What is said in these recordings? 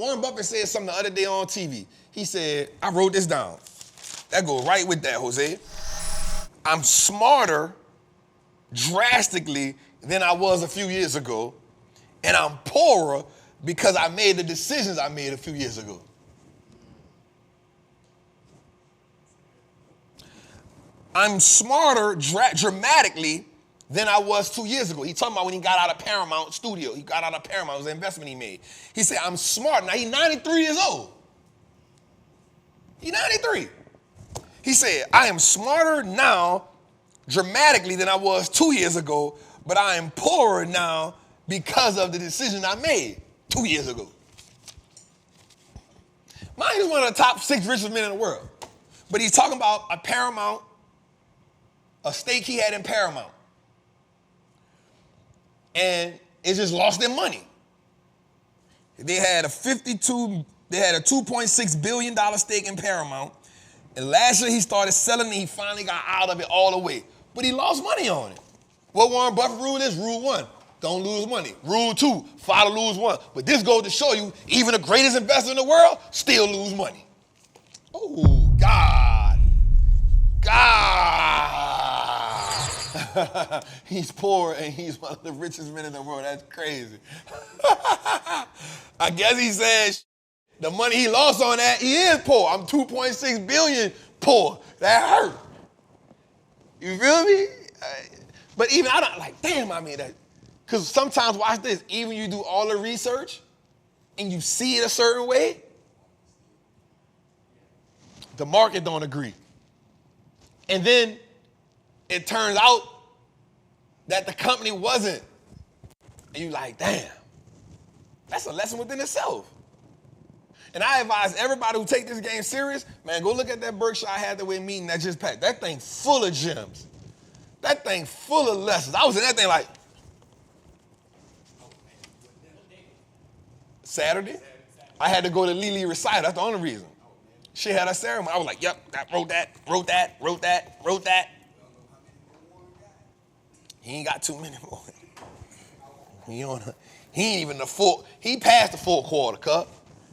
Warren Buffett said something the other day on TV. He said, I wrote this down. That goes right with that, Jose. I'm smarter drastically than I was a few years ago, and I'm poorer because I made the decisions I made a few years ago. I'm smarter dramatically than I was 2 years ago. He talking about when he got out of Paramount Studio. He got out of Paramount. It was an investment he made. He said, I'm smart. Now, he's 93 years old. He's 93. He said, I am smarter now dramatically than I was 2 years ago, but I am poorer now because of the decision I made 2 years ago. Mine is one of the top 6 richest men in the world. But he's talking about a stake he had in Paramount. And it just lost their money. They had a $2.6 billion stake in Paramount. And last year he started selling and he finally got out of it all the way. But he lost money on it. What Warren Buffett rule is? Rule 1, don't lose money. Rule 2, fight to lose 1. But this goes to show you, even the greatest investor in the world still lose money. Oh, God. He's poor and he's one of the richest men in the world. That's crazy. I guess he says the money he lost on that, he is poor. I'm 2.6 billion poor. That hurt. You feel me? But even I don't like, damn, I mean that. Because sometimes, watch this, even you do all the research and you see it a certain way, the market don't agree. And then it turns out that the company wasn't. And you're like, damn, that's a lesson within itself. And I advise everybody who take this game serious, man, go look at that Berkshire Hathaway meeting that just passed. That thing full of gems. That thing full of lessons. I was in that thing like, Saturday? I had to go to Lily recital. That's the only reason. She had a ceremony. I was like, yep, wrote that. He ain't got too many more. He ain't even the full. He passed the full quarter, Cup.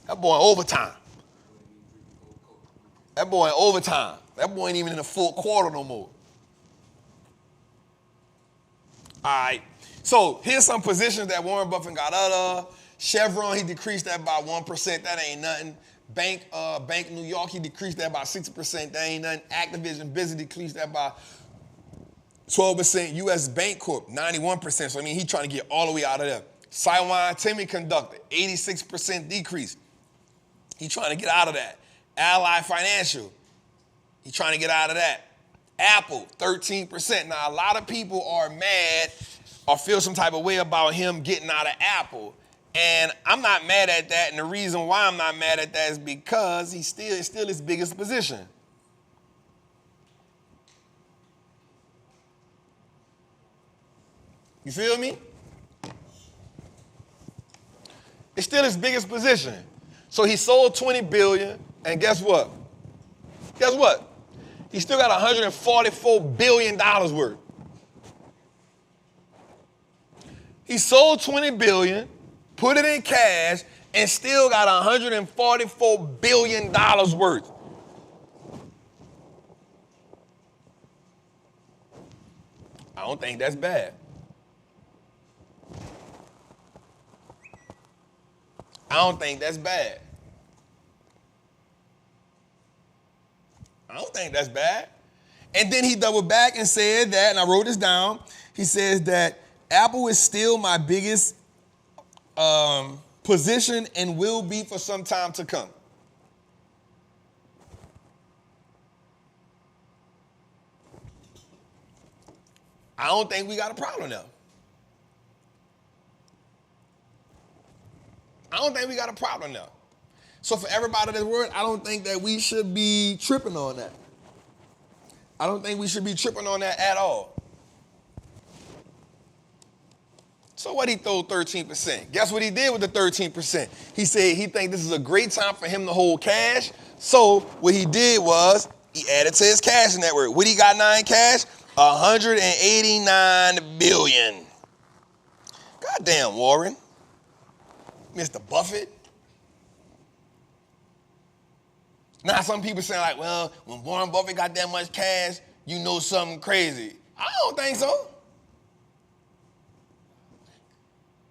That boy in overtime. That boy ain't even in the full quarter no more. All right. So here's some positions that Warren Buffett got out of. Chevron, he decreased that by 1%. That ain't nothing. Bank New York, he decreased that by 60%. That ain't nothing. Activision Blizzard decreased that by 12%. U.S. Bank Corp, 91%. So, I mean, he trying to get all the way out of there. Taiwan Semiconductor, 86% decrease. He trying to get out of that. Ally Financial, he trying to get out of that. Apple, 13%. Now, a lot of people are mad or feel some type of way about him getting out of Apple. And I'm not mad at that. And the reason why I'm not mad at that is because it's still his biggest position. You feel me? It's still his biggest position. So he sold $20 billion, and guess what? He still got $144 billion worth. He sold $20 billion, put it in cash, and still got $144 billion worth. I don't think that's bad. I don't think that's bad. And then he doubled back and said that, and I wrote this down, he says that Apple is still my biggest position and will be for some time to come. I don't think we got a problem now. So for everybody that's worried, I don't think that we should be tripping on that. I don't think we should be tripping on that at all. So what he threw 13%? Guess what he did with the 13%? He said he think this is a great time for him to hold cash. So what he did was he added to his cash network. What he got now in cash? $189 billion. Goddamn, Warren. Mr. Buffett. Now some people saying like, well, when Warren Buffett got that much cash, you know something crazy. I don't think so.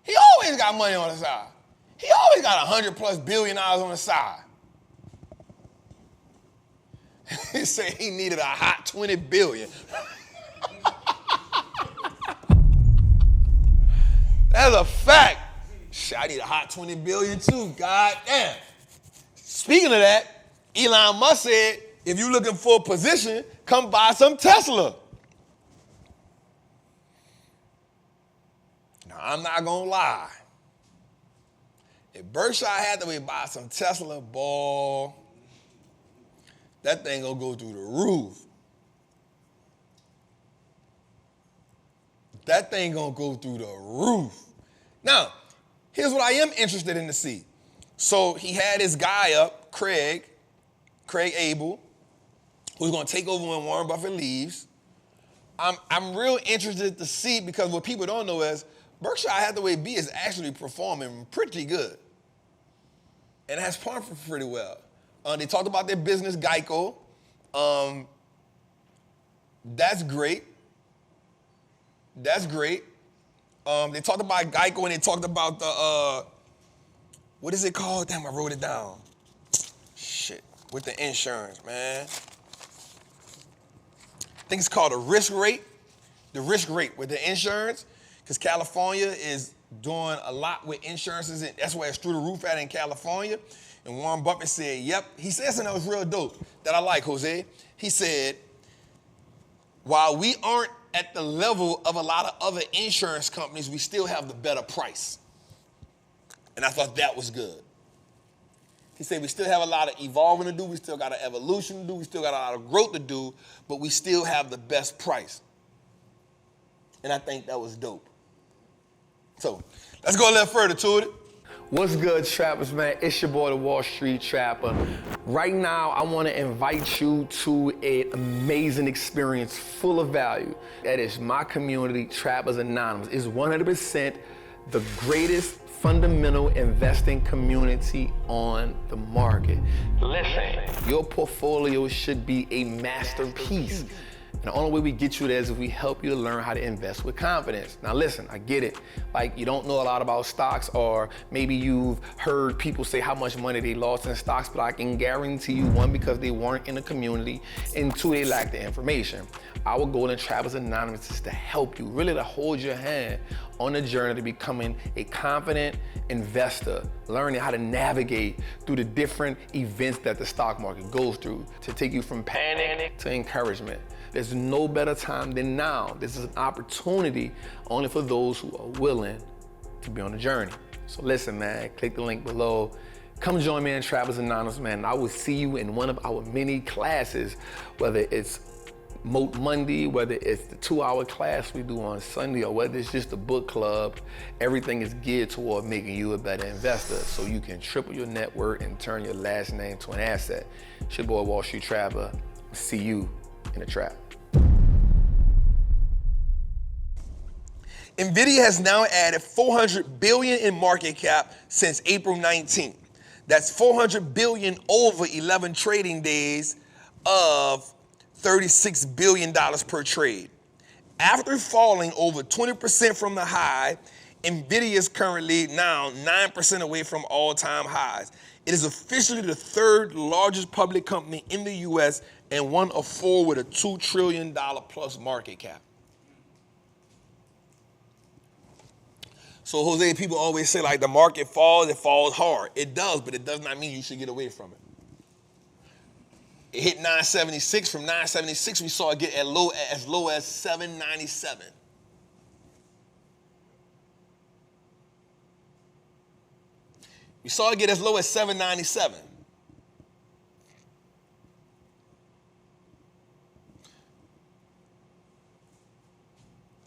He always got money on the side. He always got $100+ billion on the side. He said he needed a hot 20 billion. That's a fact. Shit, I need a hot 20 billion too, god damn. Speaking of that, Elon Musk said, if you're looking for a position, come buy some Tesla. Now, I'm not gonna lie. If Berkshire Hathaway buy some Tesla, boy, that thing gonna go through the roof. That thing gonna go through the roof. Now, here's what I am interested in to see. So he had his guy up, Craig Abel, who's gonna take over when Warren Buffett leaves. I'm real interested to see, because what people don't know is Berkshire Hathaway B is actually performing pretty good. And it has performed pretty well. They talked about their business, Geico. That's great. That's great. They talked about Geico and they talked about the, what is it called? Damn, I wrote it down. Shit, with the insurance, man. I think it's called a risk rate. The risk rate with the insurance, because California is doing a lot with insurances, and that's where it's through the roof at in California. And Warren Buffett said, yep. He said something that was real dope that I like, Jose. He said, while we aren't at the level of a lot of other insurance companies, we still have the better price. And I thought that was good. He said we still have a lot of evolving to do, we still got an evolution to do, we still got a lot of growth to do, but we still have the best price. And I think that was dope. So let's go a little further to it. What's good, trappers, man? It's your boy, the Wall Street Trapper. Right now, I want to invite you to an amazing experience full of value. That is my community, Trappers Anonymous. It's 100% the greatest fundamental investing community on the market. Listen, your portfolio should be a masterpiece. And the only way we get you there is if we help you to learn how to invest with confidence. Now listen, I get it. Like, you don't know a lot about stocks, or maybe you've heard people say how much money they lost in stocks, but I can guarantee you, one, because they weren't in the community, and two, they lack the information. Our goal in Trappers Anonymous is to help you, really to hold your hand on the journey to becoming a confident investor, learning how to navigate through the different events that the stock market goes through, to take you from panic to encouragement. There's no better time than now. This is an opportunity only for those who are willing to be on the journey. So listen, man, click the link below. Come join me in Trappers Anonymous, man. I will see you in one of our many classes, whether it's Moat Monday, whether it's the 2-hour class we do on Sunday, or whether it's just a book club. Everything is geared toward making you a better investor so you can triple your net worth and turn your last name to an asset. It's your boy, Wall Street Trapper. See you in the trap. NVIDIA has now added $400 billion in market cap since April 19th. That's $400 billion over 11 trading days of $36 billion per trade. After falling over 20% from the high, NVIDIA is currently now 9% away from all-time highs. It is officially the third largest public company in the US and one of four with a $2 trillion plus market cap. So Jose, people always say like the market falls, it falls hard. It does, but it does not mean you should get away from it. It hit 976. From 976, we saw it get as low as 797. We saw it get as low as 797.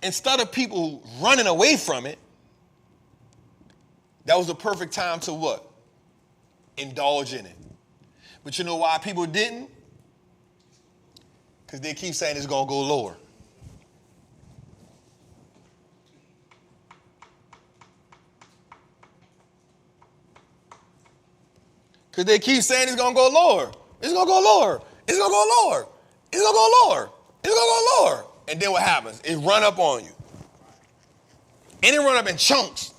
Instead of people running away from it, that was the perfect time to what? Indulge in it. But you know why people didn't? Because they keep saying it's going to go lower. Because they keep saying it's going to go lower. It's gonna go lower. It's gonna go lower. It's gonna go lower. It's gonna go lower. And then what happens? It run up on you. And it run up in chunks.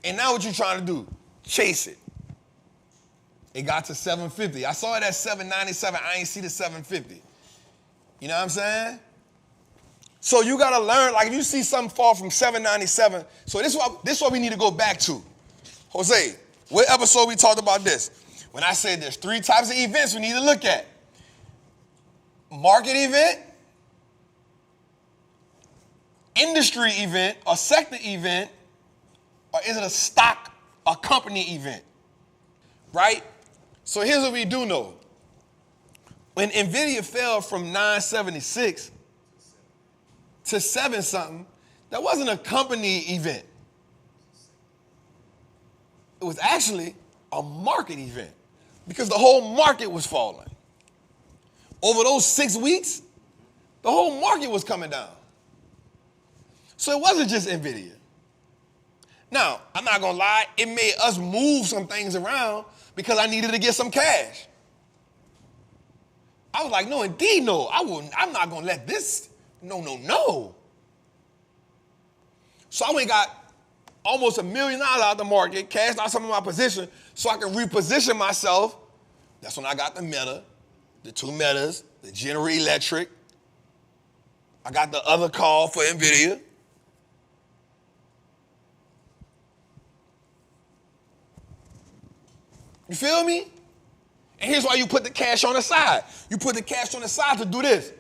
And now what you trying to do? Chase it. It got to 750. I saw it at 797. I ain't see the 750. You know what I'm saying? So you gotta learn, like if you see something fall from 797, so this is what we need to go back to. Jose, what episode we talked about this? When I said there's 3 types of events we need to look at. Market event, industry event, or sector event, or is it a stock or company event? Right? So here's what we do know. When NVIDIA fell from 976 to 7 something, that wasn't a company event. It was actually a market event because the whole market was falling. Over those 6 weeks, the whole market was coming down. So it wasn't just NVIDIA. Now, I'm not gonna lie, it made us move some things around because I needed to get some cash. I was like, no, indeed, no. I'm not gonna let this, no. So I went and got almost $1 million out of the market, cashed out some of my position so I can reposition myself. That's when I got the Meta, the 2 Metas, the General Electric. I got the other call for NVIDIA. You feel me? And here's why you put the cash on the side. You put the cash on the side to do this,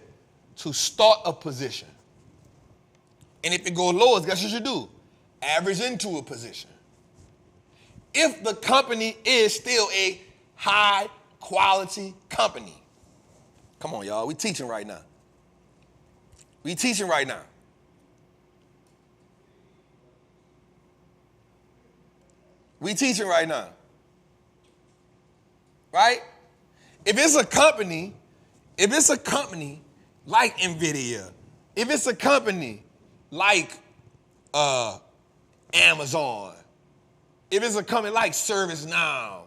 to start a position. And if it goes lower, guess what you do? Average into a position. If the company is still a high quality company. Come on, y'all, we teaching right now. We teaching right now. We teaching right now. Right? If it's a company like NVIDIA, if it's a company like Amazon, if it's a company like ServiceNow,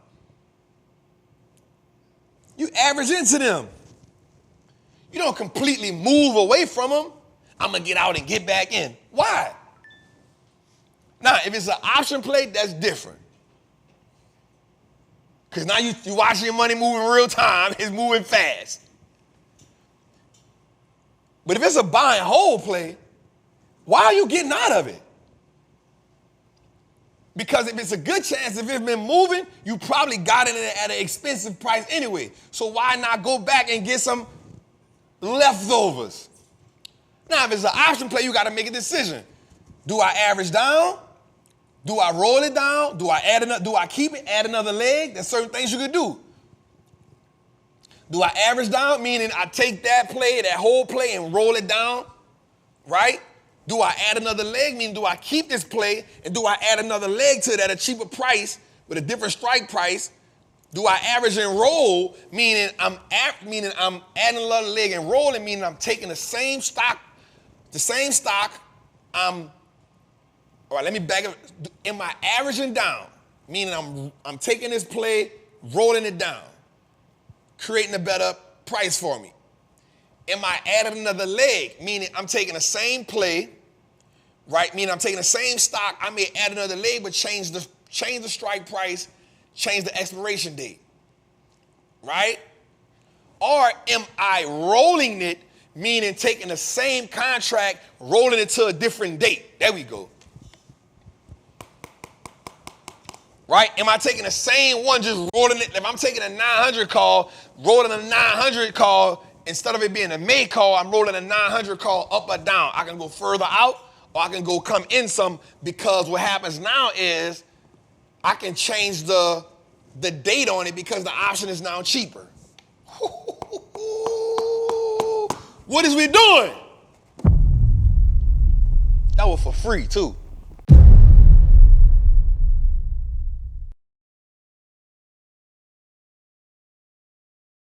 you average into them. You don't completely move away from them. I'm gonna get out and get back in. Why? Now, if it's an option play, that's different. Because now you watching your money move in real time, it's moving fast. But if it's a buy and hold play, why are you getting out of it? Because if it's a good chance, if it's been moving, you probably got it at an expensive price anyway. So why not go back and get some leftovers? Now, if it's an option play, you got to make a decision. Do I average down? Do I roll it down? Do I keep it, add another leg? There's certain things you could do. Do I average down, meaning I take that play, that whole play, and roll it down, right? Do I add another leg, meaning do I keep this play, and do I add another leg to it at a cheaper price with a different strike price? Do I average and roll, meaning I'm adding another leg and rolling, meaning I'm taking the same stock, all right, let me back up. Am I averaging down? Meaning I'm taking this play, rolling it down, creating a better price for me. Am I adding another leg? Meaning I'm taking the same play, right? Meaning I'm taking the same stock. I may add another leg, but change the strike price, change the expiration date, right? Or am I rolling it, meaning taking the same contract, rolling it to a different date? There we go. Right? Am I taking the same one, just rolling it? If I'm taking a 900 call, rolling a 900 call, instead of it being a May call, I'm rolling a 900 call up or down. I can go further out or I can go come in some, because what happens now is I can change the date on it because the option is now cheaper. What is we doing? That was for free too.